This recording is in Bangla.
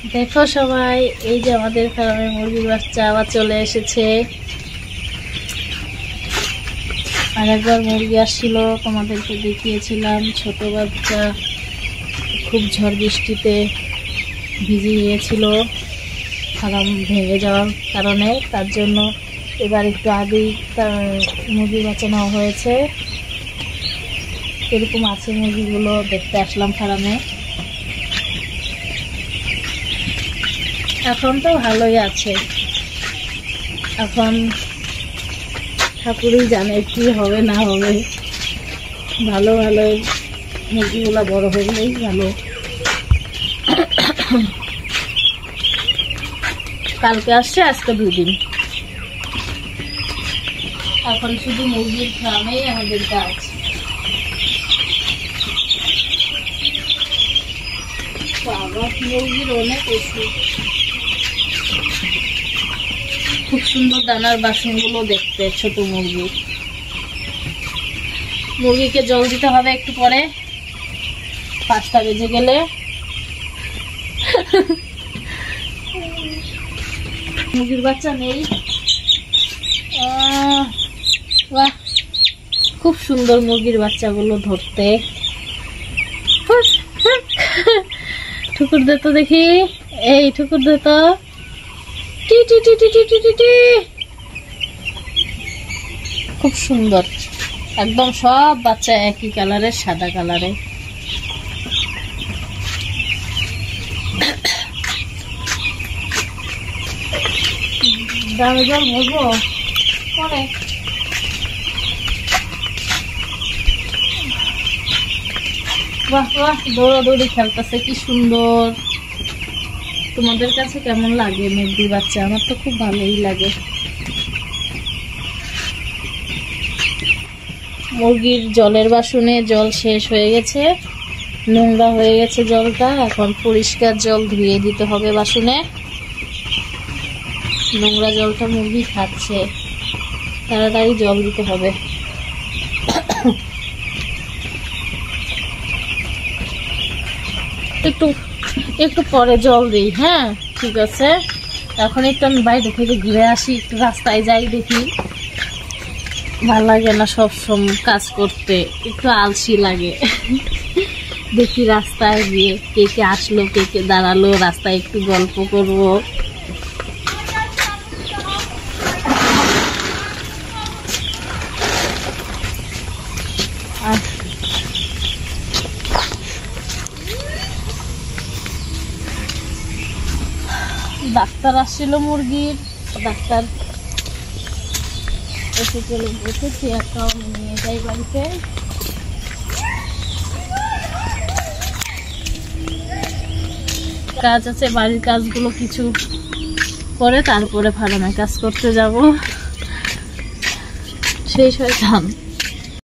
দেখো সবাই, এই যে আমাদের ফার্মে মুরগির বাচ্চা আবার চলে এসেছে। আর একবার মুরগি আসছিল, তোমাদেরকে দেখিয়েছিলাম, ছোট বাচ্চা খুব ঝড় বৃষ্টিতে ভিজে গিয়েছিল ফার্ম ভেঙে যাওয়ার কারণে। তার জন্য এবার একটু আগেই মুরগির বাচ্চা নেওয়া হয়েছে। এরকম আছে মুরগিগুলো, দেখতে আসলাম ফার্মে। এখন তো ভালোই আছে, এখন ঠাকুরই জানে কি হবে না হবে। ভালো ভালো মুরগিগুলো বড় হলেই ভালো। কালকে আসছে, আজকে 2 দিন। এখন শুধু মুরগির ফার্মেই আমাদের কাজ। মুরগির অনেক ওষুধ, খুব সুন্দর দানার বাসনগুলো দেখতে। ছোট মুরগিকে জল দিতে হবে একটু পরে, 5টা বেজে গেলে। মুরগির বাচ্চা নেই। বাহ, খুব সুন্দর মুরগির বাচ্চাগুলো ধরতে। ঠুকুর দে তো দেখি, এই ঠুকুর দে তো। টি টি টি টি টি টি টি। খুব সুন্দর, একদম সব বাচ্চা একই কালারের, সাদা কালারে। দামে জল বলবো পরে। বাহ বাহ, দৌড়াদৌড়ি খেলতেছে, কি সুন্দর। তোমাদের কাছে কেমন লাগে মুরগির বাচ্চা? আমার তো খুব ভালোই লাগে। মুরগির জলের বাসনে জল শেষ হয়ে গেছে, নোংরা হয়ে গেছে জলটা। এখন পরিষ্কার জল ধুয়ে দিতে হবে বাসনে। নোংরা জলটা মুরগি খাচ্ছে, তাড়াতাড়ি জল দিতে হবে। একটু পরে জল দিই। হ্যাঁ ঠিক আছে। এখন একটু আমি বাইরে থেকে ঘুরে আসি, একটু রাস্তায় যাই, দেখি। ভাল লাগে না সব সময় কাজ করতে, একটু আলসি লাগে। দেখি রাস্তায় গিয়ে কে কে আসলো, কে কে দাঁড়ালো, রাস্তায় একটু গল্প করবো। ডাক্তার আসছিল মুরগির, ডাক্তার এসে চলে বসেছি। একটা নিয়ে যাই বাড়িতে। কাজ আছে, বাড়ির কাজগুলো কিছু করে তারপরে ফার্মে কাজ করতে যাব। সেই শয়তান।